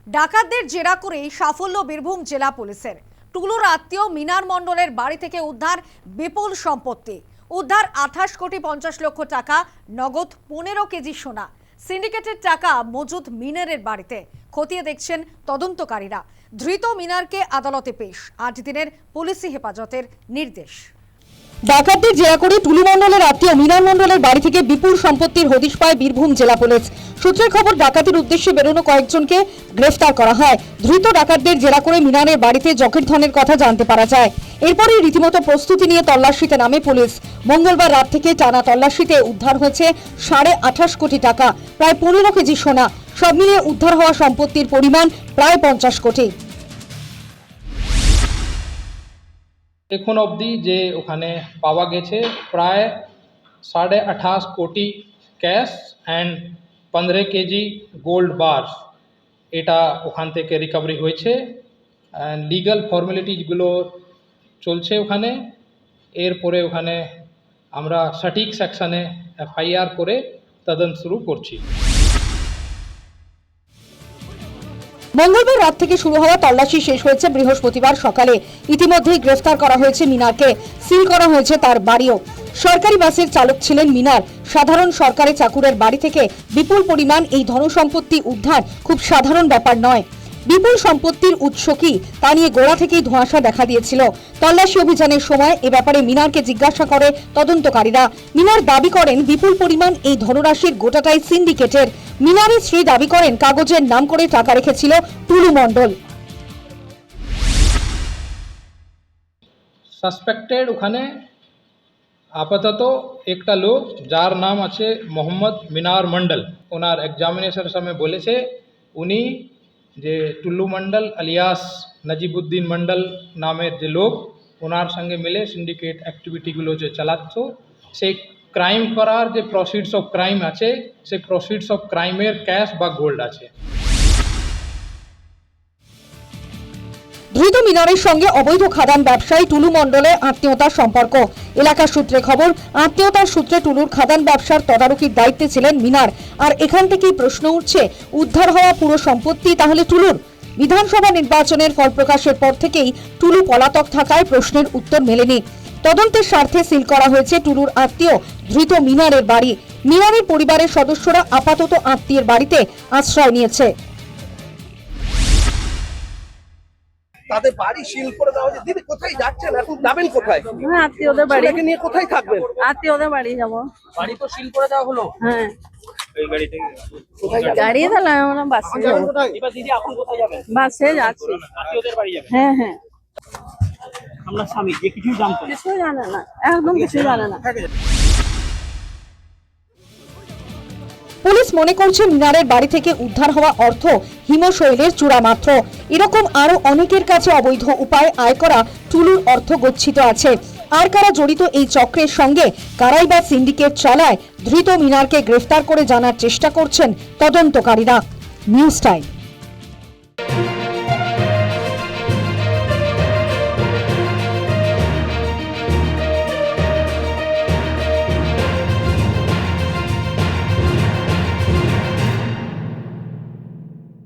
ডাকাতদের জেরা করে সাফল্য বীরভূম জেলা পুলিশের। টুলুর আত্মীয় মিনার মণ্ডলের বাড়ি থেকে উদ্ধার বিপুল সম্পত্তি। উদ্ধার 28 কোটি 50 লক্ষ টাকা, নগদ 15 কেজি সোনা। সিন্ডিকেটের টাকা মজুদ মিনারের বাড়িতে। খতিয়ে দেখছেন তদন্তকারীরা। ধৃত মিনারকে আদালতে পেশ। 8 দিনের পুলিশি হেফাজতের নির্দেশ। ডাকাতদের জেরা করে টুলু মণ্ডলের আত্মীয় মিনার মণ্ডলের বাড়ি থেকে বিপুল সম্পত্তির হদিশ পায় বীরভূম জেলা পুলিশ। সূত্রের খবর, ডাকাতির উদ্দেশ্যে বেরোনো কয়েকজনকে গ্রেফতার করা হয়। ধৃত ডাকাতদের জেরা করে মিনারের বাড়িতে জখের ধনের কথা জানতে পারা যায়। এরপরই রীতিমতো প্রস্তুতি নিয়ে তল্লাশিতে নামে পুলিশ। মঙ্গলবার রাত থেকে টানা তল্লাশিতে উদ্ধার হয়েছে 28.5 কোটি টাকা, প্রায় 15 কেজি সোনা। সব মিলিয়ে উদ্ধার হওয়া সম্পত্তির পরিমাণ প্রায় 50 কোটি। এখন অবধি যে ওখানে পাওয়া গেছে প্রায় 28.5 কোটি ক্যাশ অ্যান্ড 15 কেজি গোল্ড বার, এটা ওখান থেকে রিকভারি হয়েছে। লিগ্যাল ফর্মালিটিসগুলো চলছে ওখানে। এরপরে ওখানে আমরা সঠিক সেকশনে FIR করে তদন্ত শুরু করছি। মঙ্গলবার রাত থেকে শুরু হওয়া তল্লাশি শেষ হয়েছে বৃহস্পতিবার সকালে। ইতিমধ্যেই গ্রেফতার করা হয়েছে মিনারকে, সিল করা হয়েছে তার বাড়িও। সরকারি বাসের চালক ছিলেন মিনার। সাধারণ সরকারি চাকুরের বাড়ি থেকে বিপুল পরিমাণ এই ধনসম্পত্তি উদ্ধার খুব সাধারণ ব্যাপার নয়। বিপুল সম্পত্তির উৎস কি তা নিয়ে গোড়া থেকেই ধোঁয়াশা দেখা দিয়েছিল। তল্লাশি অভিযানের সময় এ ব্যাপারে মিনারকে জিজ্ঞাসা করে তদন্তকারীরা। মিনার দাবি করেন বিপুল পরিমাণ এই ধনরাশির গোটাটাই সিন্ডিকেটের। মিনারের স্ত্রী দাবি করেন কাগজের নাম করে টাকা রেখেছিল টুলু মণ্ডল। সাসপেক্টেড ওখানে আপাতত একটা লোক, যার নাম আছে মোহাম্মদ মিনার মন্ডল। ওনার এক্সামিনেশনের সময় বলেছে উনি যে টুল্লু মন্ডল আলিয়াস নজিবুদ্দিন মন্ডল নামের যে লোক, ওনার সঙ্গে মিলে সিন্ডিকেট অ্যাক্টিভিটিগুলো যে চালাচ্ছ, সেই ক্রাইম করার যে প্রসিডস অফ ক্রাইম আছে, সেই প্রসিডস অফ ক্রাইমের ক্যাশ বা গোল্ড আছে। ধৃত মিনারের সঙ্গে অবৈধ খাদান ব্যবসায়ী টুলু মণ্ডলের আত্মীয়তার সম্পর্ক। এলাকার সূত্রে খবর, আত্মীয়তার সূত্রে টুলুর খাদান ব্যবসার তদারকির দায়িত্বে ছিলেন মিনার। আর এখান থেকেই প্রশ্ন উঠছে, উদ্ধার হওয়া পুরো সম্পত্তি তাহলে টুলুর? বিধানসভা নির্বাচনের ফল প্রকাশের পর থেকেই টুলু পলাতক থাকায় প্রশ্নের উত্তর মেলেনি। তদন্তের স্বার্থে সিল করা হয়েছে টুলুর আত্মীয় ধৃত মিনারের বাড়ি। মিনারের পরিবারের সদস্যরা আপাতত আত্মীয়ের বাড়িতে আশ্রয় নিয়েছে। তাদের বাড়ি সিল করে দেওয়া হয়েছে। দিদি কোথায় যাচ্ছেন এখন? যাবেন কোথায়? আত্মীয়দের বাড়ি। ছেলেকে নিয়ে কোথায় থাকবেন? আত্মীয়দের বাড়ি যাবো। বাড়ি তো সিল করে দেওয়া হলো। হ্যাঁ, এই গাড়িতে গাড়ি তাহলে আমরা বাসে যাবো। এবার দিদি এখন কোথায় যাবেন? বাসে যাচ্ছি। আত্মীয়দের বাড়ি যাবেন? হ্যাঁ হ্যাঁ, আমরা স্বামী যে কিছু জানতো কিছু জানে না, একদম কিছু জানে না। পুলিশ মনে করছে মিনারের বাড়ি থেকে উদ্ধার হওয়া অর্থ হিমশৈলের চূড়া মাত্র। এরকম আরো অনেকের কাছে অবৈধ উপায়ে আয় করা টুলুর অর্থ গচ্ছিত আছে। আর কারা জড়িত এই চক্রের সঙ্গে, কারাই বা সিন্ডিকেট চালায়, ধৃত মিনারকে গ্রেফতার করে জানার চেষ্টা করছেন তদন্তকারীরা। News time.